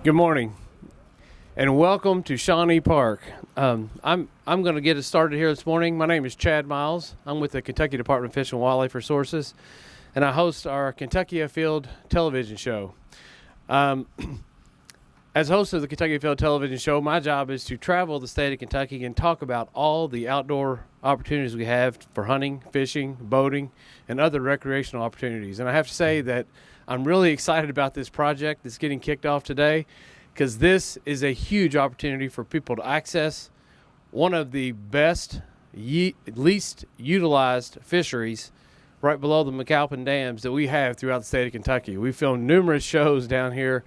Good morning, and welcome to Shawnee Park. I'm going to get us started here this morning. My name is Chad Miles. I'm with the Kentucky Department of Fish and Wildlife Resources, and I host our Kentucky Afield television show. As host of the Kentucky Afield television show, my job is to travel the state of Kentucky and talk about all the outdoor opportunities we have for hunting, fishing, boating, and other recreational opportunities. And I have to say that I'm really excited about this project that's getting kicked off today, because this is a huge opportunity for people to access one of the best, least utilized fisheries right below the McAlpine dams that we have throughout the state of Kentucky. We film numerous shows down here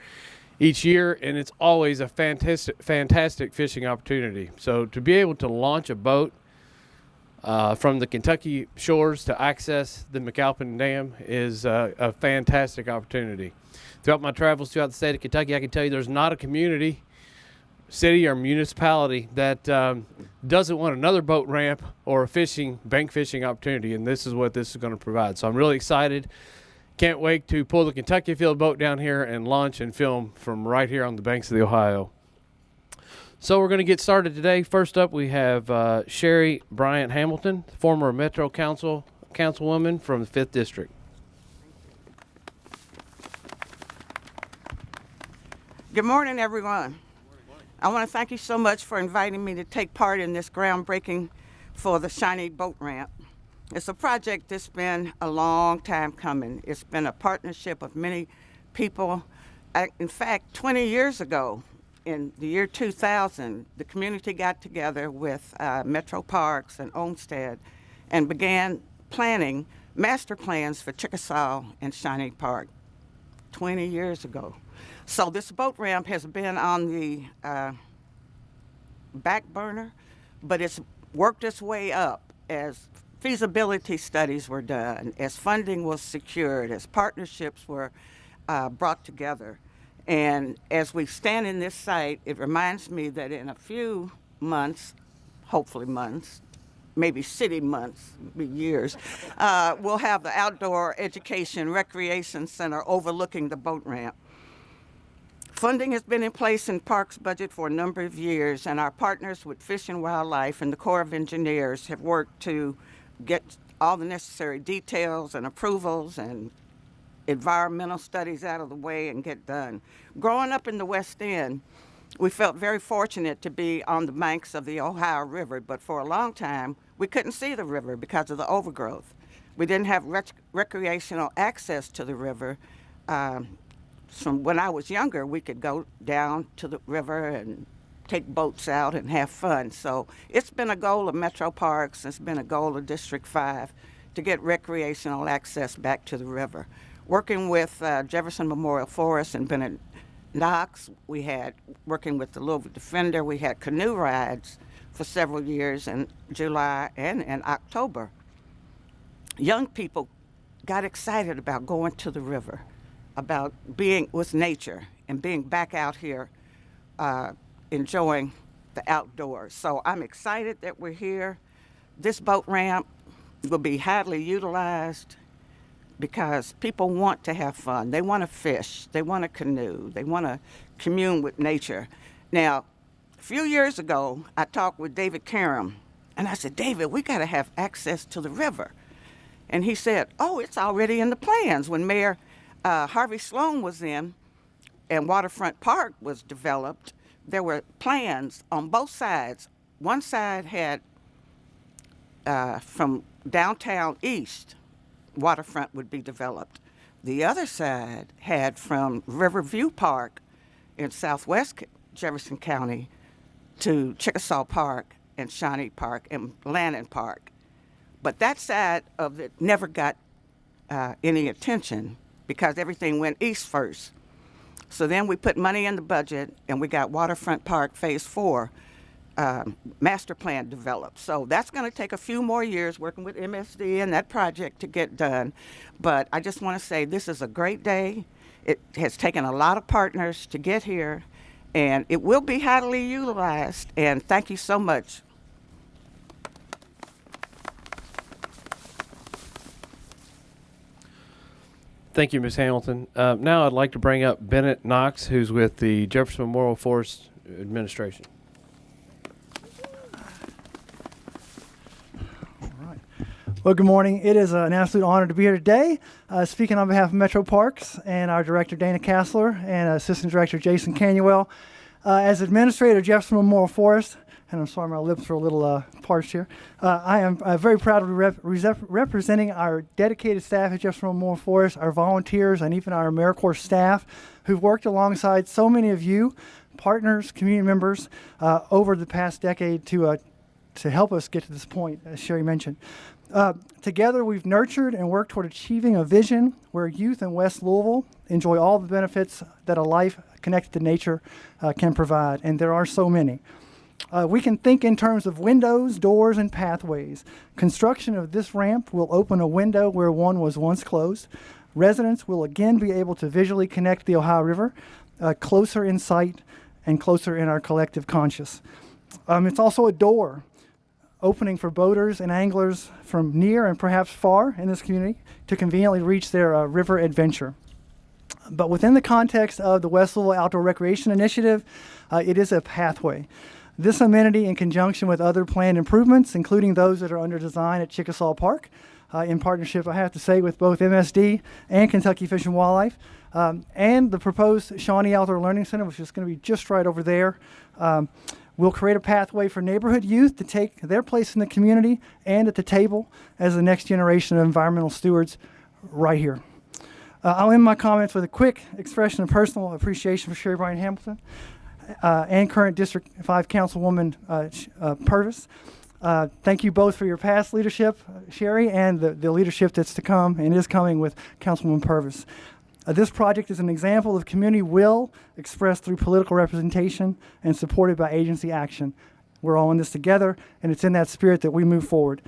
each year, and it's always a fantastic fishing opportunity. So to be able to launch a boat from the Kentucky shores to access the McAlpine Dam is a fantastic opportunity. Throughout my travels throughout the state of Kentucky, I can tell you there's not a community, city, or municipality that doesn't want another boat ramp or a bank fishing opportunity, and this is what this is going to provide. So I'm really excited. Can't wait to pull the Kentucky Afield boat down here and launch and film from right here on the banks of the Ohio. So we're going to get started today. First up, we have Cheri Bryant Hamilton, former Metro Councilwoman from the 5th District. Good morning, everyone. I want to thank you so much for inviting me to take part in this groundbreaking for the Shawnee boat ramp. It's a project that's been a long time coming. It's been a partnership of many people. In fact, 20 years ago, in the year 2000, the community got together with Metro Parks and Olmstead and began planning master plans for Chickasaw and Shawnee Park 20 years ago. So this boat ramp has been on the back burner, but it's worked its way up as feasibility studies were done, as funding was secured, as partnerships were brought together. And as we stand in this site, it reminds me that in a few months, hopefully months, maybe city months, maybe years, we'll have the Outdoor Education Recreation Center overlooking the boat ramp. Funding has been in place in Parks budget for a number of years, and our partners with Fish and Wildlife and the Corps of Engineers have worked to get all the necessary details and approvals and environmental studies out of the way and get done. Growing up in the West End, we felt very fortunate to be on the banks of the Ohio River, but for a long time, we couldn't see the river because of the overgrowth. We didn't have recreational access to the river. From when I was younger, we could go down to the river and take boats out and have fun. So it's been a goal of Metro Parks, it's been a goal of District 5 to get recreational access back to the river. Working with Jefferson Memorial Forest and Bennett, Knox, we had, working with the Louisville Defender, we had canoe rides for several years in July and in October. Young people got excited about going to the river, about being with nature and being back out here enjoying the outdoors. So I'm excited that we're here. This boat ramp will be highly utilized because people want to have fun. They want to fish. They want to canoe. They want to commune with nature. Now, a few years ago, I talked with David Karam, and I said, David, we got to have access to the river. And he said, oh, it's already in the plans. When Mayor Harvey Sloan was in and Waterfront Park was developed, there were plans on both sides. One side had from downtown east, Waterfront would be developed. The other side had from Riverview Park in southwest Jefferson County to Chickasaw Park and Shawnee Park and Lannon Park. But that side of it never got any attention because everything went east first. So then we put money in the budget and we got Waterfront Park Phase 4 master plan developed. So that's going to take a few more years working with MSD and that project to get done. But I just want to say this is a great day. It has taken a lot of partners to get here, and it will be highly utilized. And thank you so much. Thank you, Ms. Hamilton. Now I'd like to bring up Bennett Knox, who's with the Jefferson Memorial Forest Administration. Well, good morning. It is an absolute honor to be here today, speaking on behalf of Metro Parks and our director, Dana Kassler, and Assistant Director, Jason Canuel. As administrator of Jefferson Memorial Forest, and I'm sorry, my lips are a little parched here, I am very proud to be representing our dedicated staff at Jefferson Memorial Forest, our volunteers, and even our AmeriCorps staff who've worked alongside so many of you, partners, community members, over the past decade to help us get to this point, as Cheri mentioned. Together, we've nurtured and worked toward achieving a vision where youth in West Louisville enjoy all the benefits that a life connected to nature can provide, and there are so many. We can think in terms of windows, doors, and pathways. Construction of this ramp will open a window where one was once closed. Residents will again be able to visually connect the Ohio River, closer in sight and closer in our collective conscious. It's also a door opening for boaters and anglers from near and perhaps far in this community to conveniently reach their river adventure. But within the context of the West Louisville Outdoor Recreation Initiative, it is a pathway. This amenity, in conjunction with other planned improvements, including those that are under design at Chickasaw Park, in partnership, I have to say, with both MSD and Kentucky Fish and Wildlife, and the proposed Shawnee Outdoor Learning Center, which is going to be just right over there, we'll create a pathway for neighborhood youth to take their place in the community and at the table as the next generation of environmental stewards right here. I'll end my comments with a quick expression of personal appreciation for Cheri, Bryant, Hamilton, and current District 5 Councilwoman Purvis. Thank you both for your past leadership, Cheri, and the leadership that's to come and is coming with Councilwoman Purvis. This project is an example of community will expressed through political representation and supported by agency action. We're all in this together, and it's in that spirit that we move forward.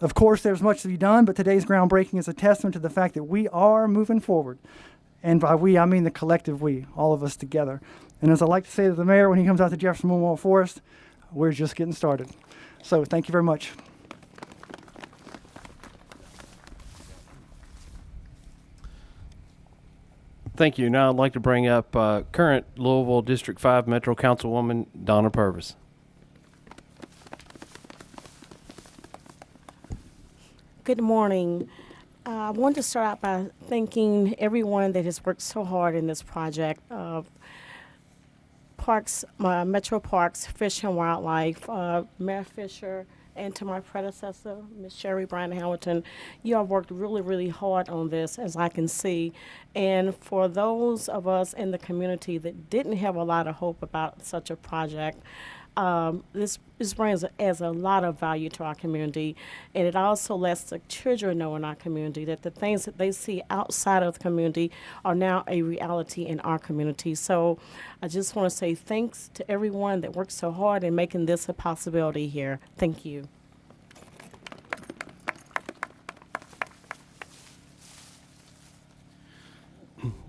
Of course, there's much to be done, but today's groundbreaking is a testament to the fact that we are moving forward. And by we, I mean the collective we, all of us together. And as I like to say to the mayor when he comes out to Jefferson Memorial Forest, we're just getting started. So thank you very much. Thank you. Now I'd like to bring up current Louisville District 5 Metro Councilwoman Donna Purvis. Good morning. I want to start out by thanking everyone that has worked so hard in this project. Metro Parks, Fish and Wildlife, Mayor Fischer, and to my predecessor, Ms. Cheri, Bryant, Hamilton. You all worked really, really hard on this, as I can see. And for those of us in the community that didn't have a lot of hope about such a project, this brings as a lot of value to our community, and it also lets the children know in our community that the things that they see outside of the community are now a reality in our community. So I just want to say thanks to everyone that worked so hard in making this a possibility here. Thank you.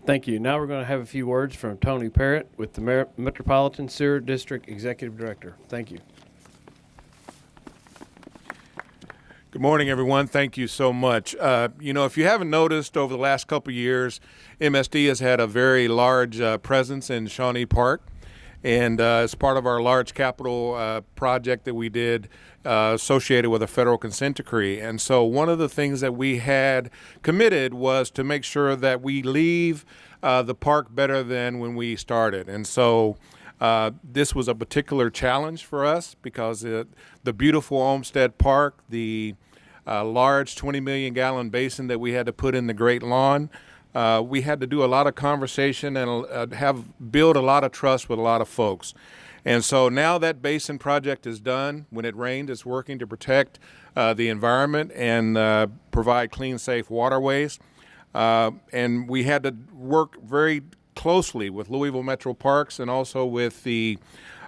Thank you. Now we're going to have a few words from Tony Parrott with the Metropolitan Sewer District Executive Director. Thank you. Good morning, everyone. Thank you so much. If you haven't noticed, over the last couple of years, MSD has had a very large presence in Shawnee Park. And as part of our large capital project that we did associated with a federal consent decree. And so one of the things that we had committed was to make sure that we leave the park better than when we started. And so this was a particular challenge for us because the beautiful Olmstead Park, the large 20 million gallon basin that we had to put in the Great Lawn, we had to do a lot of conversation and build a lot of trust with a lot of folks. And so now that basin project is done. When it rained, it's working to protect the environment and provide clean, safe waterways. And we had to work very closely with Louisville Metro Parks and also with the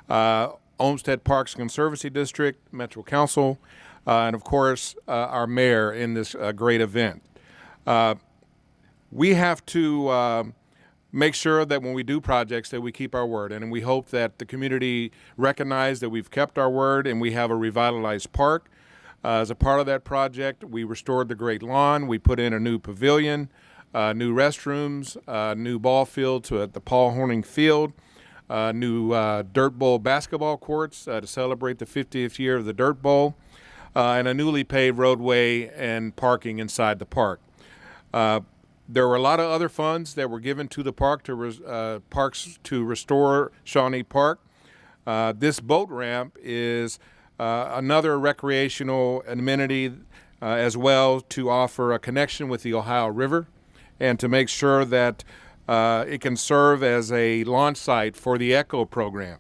Olmstead Parks Conservancy District, Metro Council, and of course our mayor in this great event. We have to make sure that when we do projects that we keep our word, and we hope that the community recognize that we've kept our word and we have a revitalized park. As a part of that project, we restored the Great Lawn, we put in a new pavilion, new restrooms, new ball field at the Paul Horning Field, new Dirt Bowl basketball courts to celebrate the 50th year of the Dirt Bowl, and a newly paved roadway and parking inside the park. There were a lot of other funds that were given to the parks to restore Shawnee Park. This boat ramp is another recreational amenity as well to offer a connection with the Ohio River and to make sure that it can serve as a launch site for the ECHO program.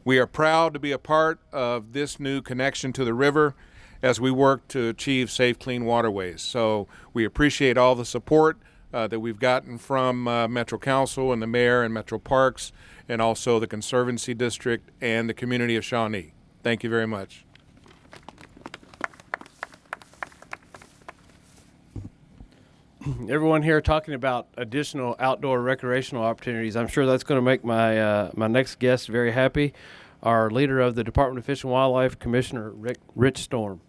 We are proud to be a part of this new connection to the river as we work to achieve safe, clean waterways. So we appreciate all the support that we've gotten from Metro Council and the Mayor and Metro Parks and also the Conservancy District and the community of Shawnee. Thank you very much. Everyone here talking about additional outdoor recreational opportunities. I'm sure that's going to make my my next guest very happy. Our leader of the Department of Fish and Wildlife, Commissioner Rich Storm.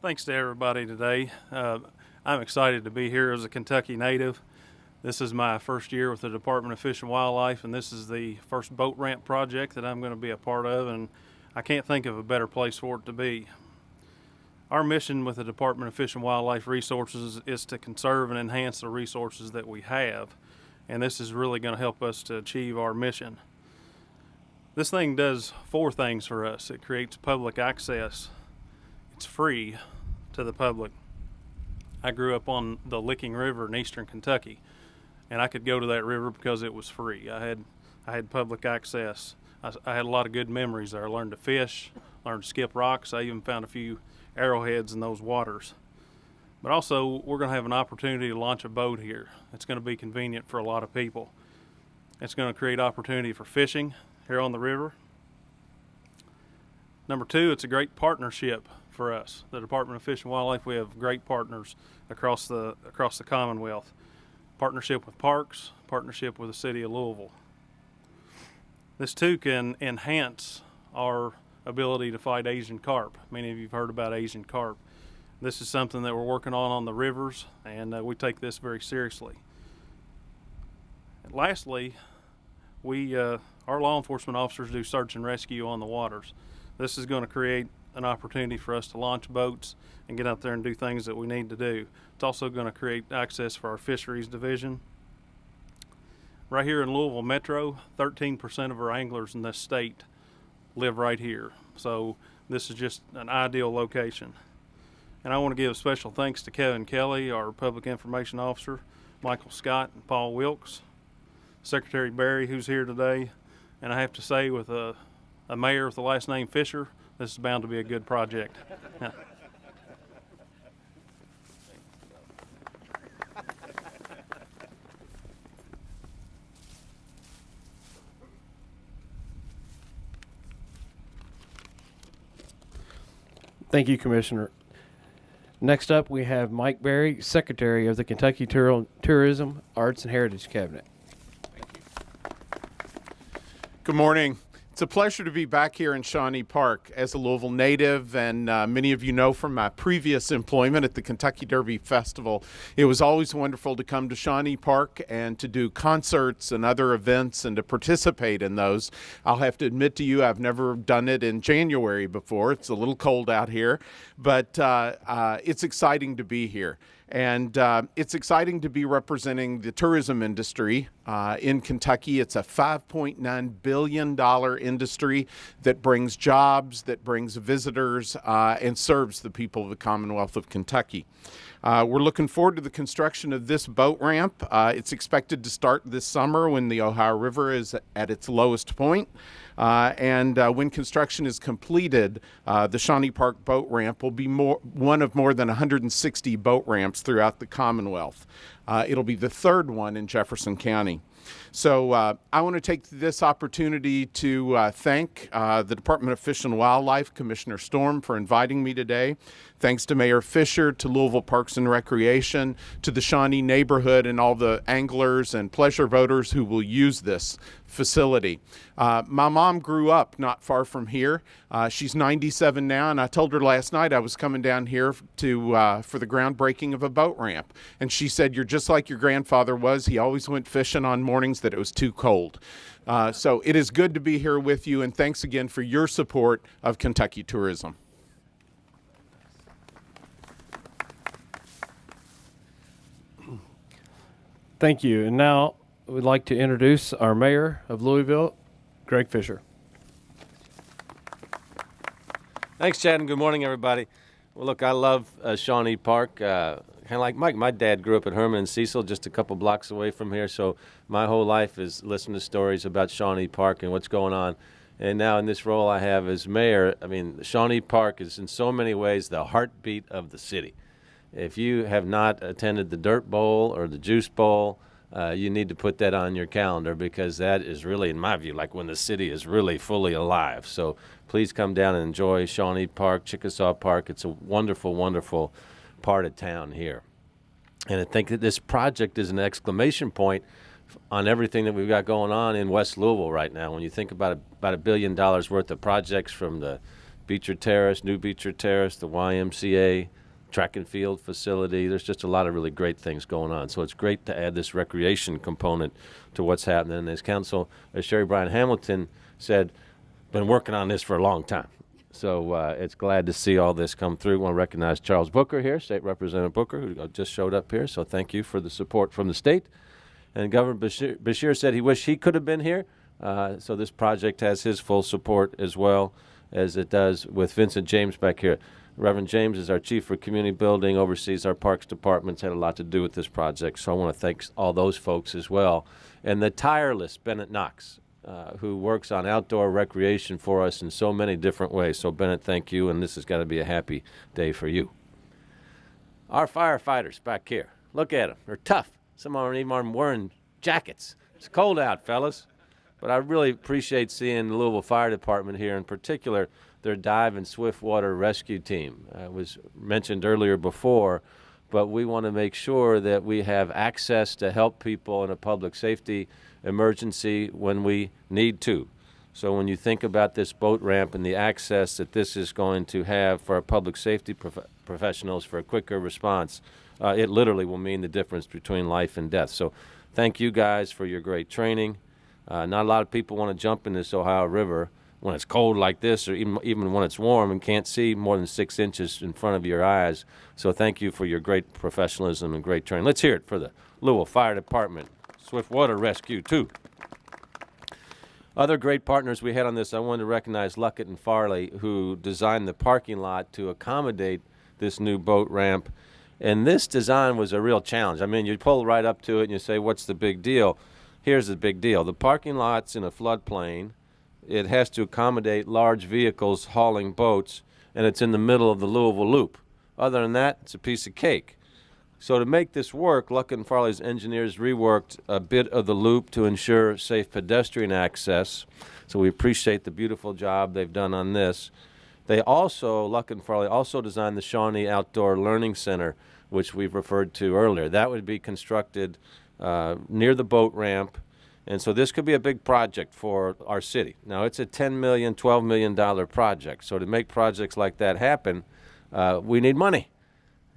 Thanks to everybody today. I'm excited to be here as a Kentucky native. This is my first year with the Department of Fish and Wildlife, and this is the first boat ramp project that I'm going to be a part of, and I can't think of a better place for it to be. Our mission with the Department of Fish and Wildlife Resources is to conserve and enhance the resources that we have, and this is really going to help us to achieve our mission. This thing does 4 things for us. It creates public access. It's free to the public. I grew up on the Licking River in eastern Kentucky, and I could go to that river because it was free. I had public access. I had a lot of good memories there. I learned to fish, learned to skip rocks. I even found a few arrowheads in those waters. But also, we're going to have an opportunity to launch a boat here. It's going to be convenient for a lot of people. It's going to create opportunity for fishing here on the river. Number 2, it's a great partnership for us. The Department of Fish and Wildlife, we have great partners across the Commonwealth. Partnership with parks, partnership with the city of Louisville. This too can enhance our ability to fight Asian carp. Many of you have heard about Asian carp. This is something that we're working on the rivers, and we take this very seriously. And lastly, our law enforcement officers do search and rescue on the waters. This is going to create an opportunity for us to launch boats and get out there and do things that we need to do. It's also going to create access for our fisheries division. Right here in Louisville Metro, 13% of our anglers in this state live right here. So this is just an ideal location. And I want to give special thanks to Kevin Kelly, our Public Information Officer, Michael Scott, and Paul Wilkes, Secretary Barry, who's here today. And I have to say, with a mayor with the last name Fischer, this is bound to be a good project. Thank you, Commissioner. Next up, we have Mike Berry, Secretary of the Kentucky Tourism, Arts, and Heritage Cabinet. Good morning. It's a pleasure to be back here in Shawnee Park as a Louisville native, and many of you know from my previous employment at the Kentucky Derby Festival, it was always wonderful to come to Shawnee Park and to do concerts and other events and to participate in those. I'll have to admit to you, I've never done it in January before. It's a little cold out here, but it's exciting to be here. And it's exciting to be representing the tourism industry in Kentucky. It's a $5.9 billion industry that brings jobs, that brings visitors, and serves the people of the Commonwealth of Kentucky. We're looking forward to the construction of this boat ramp. It's expected to start this summer when the Ohio River is at its lowest point. And when construction is completed, the Shawnee Park boat ramp will be one of more than 160 boat ramps throughout the Commonwealth. It'll be the 3rd one in Jefferson County. So I want to take this opportunity to thank the Department of Fish and Wildlife, Commissioner Storm, for inviting me today. Thanks to Mayor Fischer, to Louisville Parks and Recreation, to the Shawnee neighborhood and all the anglers and pleasure boaters who will use this facility. My mom grew up not far from here. She's 97 now, and I told her last night I was coming down here for the groundbreaking of a boat ramp. And she said, "You're just like your grandfather was. He always went fishing on mornings that it was too cold." So it is good to be here with you, and thanks again for your support of Kentucky tourism. Thank you. And now we'd like to introduce our mayor of Louisville, Greg Fischer. Thanks, Chad, and good morning, everybody. Well, look, I love Shawnee Park. Kind of like Mike. My dad grew up at Herman and Cecil, just a couple blocks away from here, so my whole life is listening to stories about Shawnee Park and what's going on. And now in this role I have as mayor, I mean, Shawnee Park is in so many ways the heartbeat of the city. If you have not attended the Dirt Bowl or the Juice Bowl, you need to put that on your calendar, because that is really, in my view, like when the city is really fully alive. So please come down and enjoy Shawnee Park, Chickasaw Park. It's a wonderful, wonderful part of town here. And I think that this project is an exclamation point on everything that we've got going on in West Louisville right now. When you think about $1 billion worth of projects, from the Beecher Terrace, New Beecher Terrace, the YMCA, track and field facility. There's just a lot of really great things going on. So it's great to add this recreation component to what's happening. And as Cheri Bryant Hamilton said, been working on this for a long time. So it's glad to see all this come through. I want to recognize Charles Booker here, State Representative Booker, who just showed up here. So thank you for the support from the state. And Governor Bashir said he wished he could have been here. So this project has his full support, as well as it does with Vincent James back here. Reverend James is our chief for community building, oversees our parks departments, had a lot to do with this project. So I want to thank all those folks as well. And the tireless Bennett Knox, who works on outdoor recreation for us in so many different ways. So Bennett, thank you, and this has got to be a happy day for you. Our firefighters back here, look at them. They're tough. Some of them even are wearing jackets. It's cold out, fellas. But I really appreciate seeing the Louisville Fire Department here, in particular their dive and swiftwater rescue team. It was mentioned earlier before, but we want to make sure that we have access to help people in a public safety emergency when we need to. So when you think about this boat ramp and the access that this is going to have for our public safety professionals for a quicker response, it literally will mean the difference between life and death. So thank you guys for your great training. Not a lot of people want to jump in this Ohio River when it's cold like this, or even when it's warm and can't see more than 6 inches in front of your eyes. So thank you for your great professionalism and great training. Let's hear it for the Louisville Fire Department, Swiftwater Rescue, too. Other great partners we had on this, I wanted to recognize Luckett and Farley, who designed the parking lot to accommodate this new boat ramp. And this design was a real challenge. I mean, you pull right up to it and you say, what's the big deal? Here's the big deal. The parking lot's in a floodplain. It has to accommodate large vehicles hauling boats, and it's in the middle of the Louisville Loop. Other than that, it's a piece of cake. So to make this work, Luckett and Farley's engineers reworked a bit of the loop to ensure safe pedestrian access. So we appreciate the beautiful job they've done on this. Luckett and Farley also designed the Shawnee Outdoor Learning Center, which we've referred to earlier. That would be constructed near the boat ramp. And so this could be a big project for our city. Now, it's a $10 million, $12 million project. So to make projects like that happen, we need money.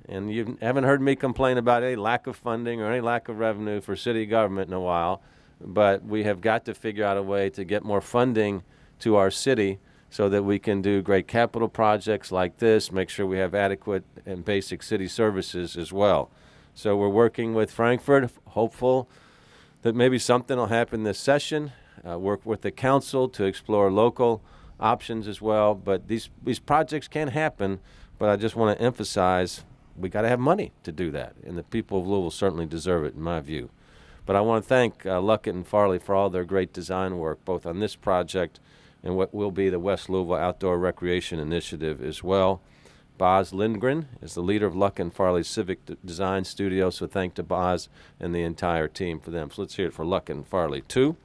And you haven't heard me complain about any lack of funding or any lack of revenue for city government in a while. But we have got to figure out a way to get more funding to our city so that we can do great capital projects like this, make sure we have adequate and basic city services as well. So we're working with Frankfurt, hopeful that maybe something will happen this session, work with the council to explore local options as well. But these projects can happen, but I just want to emphasize we got to have money to do that, and the people of Louisville certainly deserve it, in my view. But I want to thank Luckett and Farley for all their great design work, both on this project and what will be the West Louisville Outdoor Recreation Initiative as well. Boz Lindgren is the leader of Luck and Farley Civic Design Studio, so thank to Boz and the entire team for them. So let's hear it for Luck and Farley 2.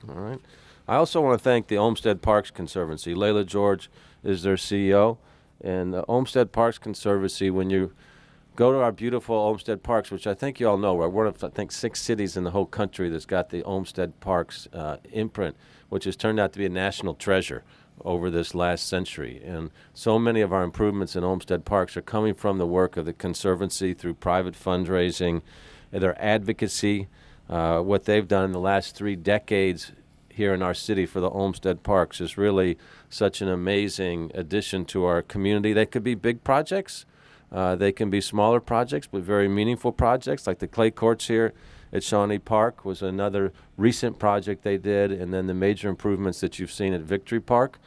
All right. I also want to thank the Olmstead Parks Conservancy. Layla George is their CEO. And the Olmstead Parks Conservancy, when you go to our beautiful Olmstead Parks, which I think you all know, we're one of, I think, 6 cities in the whole country that's got the Olmstead Parks imprint, which has turned out to be a national treasure over this last century. And so many of our improvements in Olmstead Parks are coming from the work of the Conservancy through private fundraising, and their advocacy, what they've done in the last 3 decades here in our city for the Olmstead Parks is really such an amazing addition to our community. They could be big projects. They can be smaller projects, but very meaningful projects, like the clay courts here at Shawnee Park was another recent project they did, and then the major improvements that you've seen at Victory Park.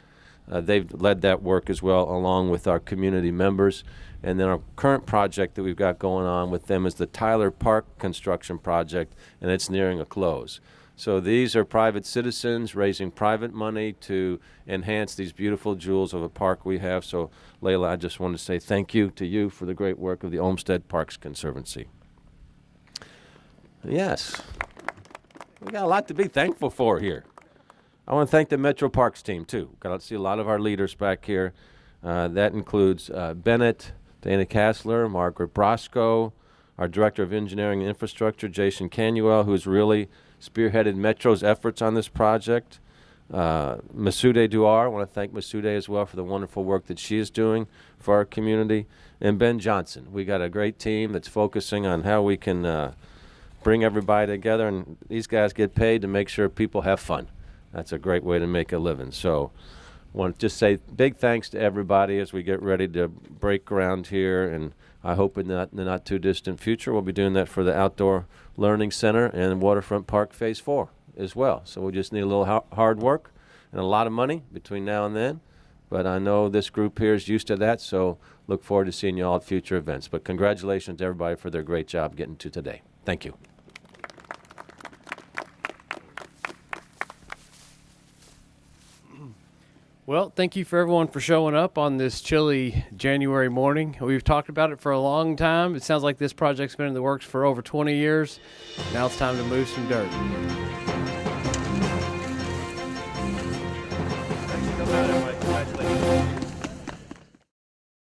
They've led that work as well, along with our community members. And then our current project that we've got going on with them is the Tyler Park construction project, and it's nearing a close. So these are private citizens raising private money to enhance these beautiful jewels of a park we have. So, Layla, I just want to say thank you to you for the great work of the Olmstead Parks Conservancy. Yes, we got a lot to be thankful for here. I want to thank the Metro Parks team, too. Got to see a lot of our leaders back here. That includes Bennett, Dana Kassler, Margaret Brosco, our Director of Engineering and Infrastructure, Jason Canuel, who's really spearheaded Metro's efforts on this project. Masude Duar, I want to thank Masude as well for the wonderful work that she is doing for our community. And Ben Johnson. We got a great team that's focusing on how we can bring everybody together, and these guys get paid to make sure people have fun. That's a great way to make a living. So I want to just say big thanks to everybody as we get ready to break ground here, and I hope in the not too distant future we'll be doing that for the Outdoor Learning Center and Waterfront Park Phase 4 as well. So we just need a little hard work and a lot of money between now and then. But I know this group here is used to that, so look forward to seeing you all at future events. But congratulations to everybody for their great job getting to today. Thank you. Well, thank you for everyone for showing up on this chilly January morning. We've talked about it for a long time. It sounds like this project's been in the works for over 20 years. Now it's time to move some dirt.